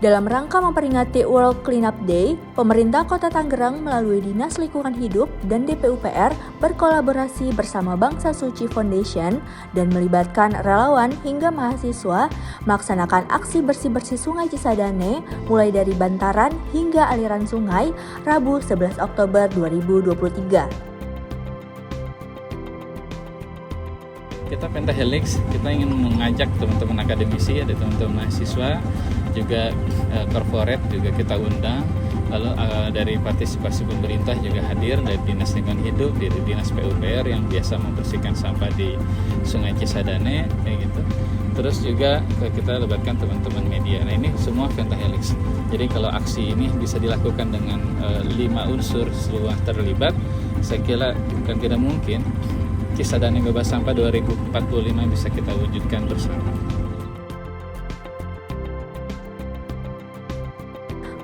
Dalam rangka memperingati World Cleanup Day, pemerintah Kota Tangerang melalui Dinas Lingkungan Hidup dan DPUPR berkolaborasi bersama Bangsa Suci Foundation dan melibatkan relawan hingga mahasiswa melaksanakan aksi bersih-bersih Sungai Cisadane mulai dari bantaran hingga aliran sungai Rabu 11 Oktober 2023. Kita Pentahelix, kita ingin mengajak teman-teman akademisi, ada teman-teman mahasiswa, juga corporate juga kita undang, lalu dari partisipasi pemerintah juga hadir, dari Dinas Lingkungan Hidup, dari Dinas PUPR yang biasa membersihkan sampah di Sungai Cisadane, kayak gitu. Terus juga kita libatkan teman-teman media. Nah, ini semua Pentahelix. Jadi kalau aksi ini bisa dilakukan dengan 5 unsur semua terlibat, saya kira bukan tidak mungkin Cisadane bebas sampah 2045 bisa kita wujudkan bersama.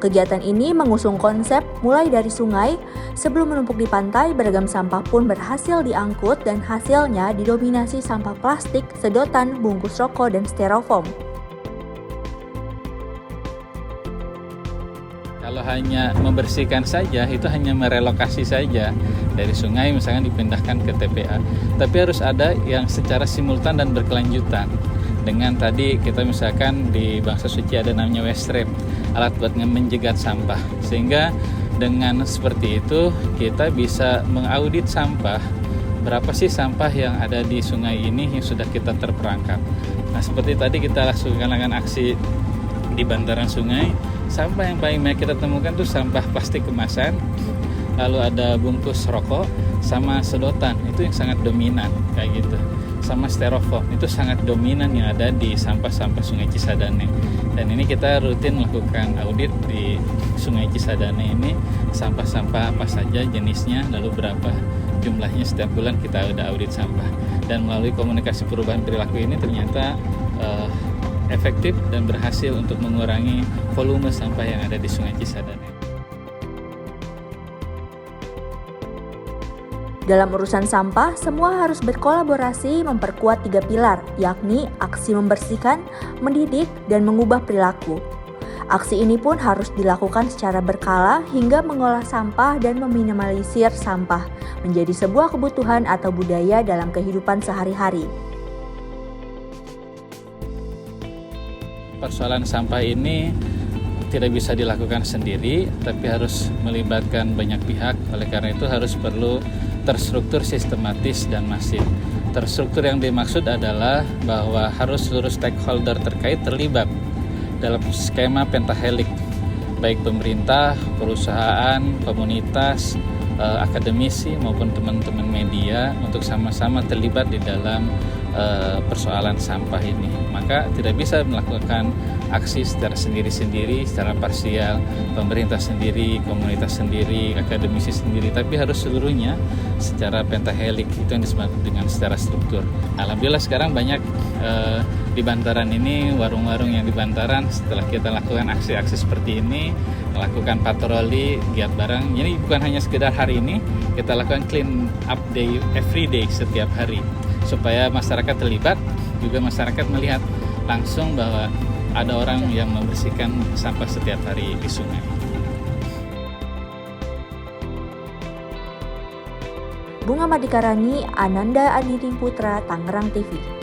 Kegiatan ini mengusung konsep mulai dari sungai, sebelum menumpuk di pantai, beragam sampah pun berhasil diangkut dan hasilnya didominasi sampah plastik, sedotan, bungkus rokok, dan styrofoam. Kalau hanya membersihkan saja, itu hanya merelokasi saja dari sungai misalkan dipindahkan ke TPA. Tapi harus ada yang secara simultan dan berkelanjutan. Dengan tadi kita misalkan di Bangsa Suci ada namanya Westrep, alat buat menjegat sampah. Sehingga dengan seperti itu kita bisa mengaudit sampah, berapa sih sampah yang ada di sungai ini yang sudah kita terperangkap. Nah, seperti tadi kita lakukan aksi di bantaran sungai, sampah yang paling banyak kita temukan tuh sampah plastik kemasan, lalu ada bungkus rokok sama sedotan, itu yang sangat dominan kayak gitu, sama styrofoam itu sangat dominan yang ada di sampah-sampah Sungai Cisadane. Dan ini kita rutin melakukan audit di Sungai Cisadane ini, sampah-sampah apa saja jenisnya, lalu berapa jumlahnya, setiap bulan kita ada audit sampah. Dan melalui komunikasi perubahan perilaku ini ternyata efektif dan berhasil untuk mengurangi volume sampah yang ada di Sungai Cisadane. Dalam urusan sampah, semua harus berkolaborasi memperkuat 3 pilar, yakni aksi membersihkan, mendidik, dan mengubah perilaku. Aksi ini pun harus dilakukan secara berkala hingga mengolah sampah dan meminimalisir sampah menjadi sebuah kebutuhan atau budaya dalam kehidupan sehari-hari. Persoalan sampah ini tidak bisa dilakukan sendiri, tapi harus melibatkan banyak pihak. Oleh karena itu harus perlu terstruktur, sistematis, dan masif. Terstruktur yang dimaksud adalah bahwa harus seluruh stakeholder terkait terlibat dalam skema Pentahelix, baik pemerintah, perusahaan, komunitas, akademisi maupun teman-teman media untuk sama-sama terlibat di dalam persoalan sampah ini. Maka tidak bisa melakukan aksi secara sendiri-sendiri, secara parsial, pemerintah sendiri, komunitas sendiri, akademisi sendiri, tapi harus seluruhnya secara Pentahelix, itu yang disebut dengan secara struktur. Alhamdulillah sekarang banyak di bantaran ini, warung-warung yang di bantaran, setelah kita lakukan aksi-aksi seperti ini, melakukan patroli, giat bareng. Jadi bukan hanya sekedar hari ini, kita lakukan clean up day every day, setiap hari, supaya masyarakat terlibat, juga masyarakat melihat langsung bahwa ada orang yang membersihkan sampah setiap hari di sungai. Bunga Madikarani, Ananda Adining Putra, Tangerang TV.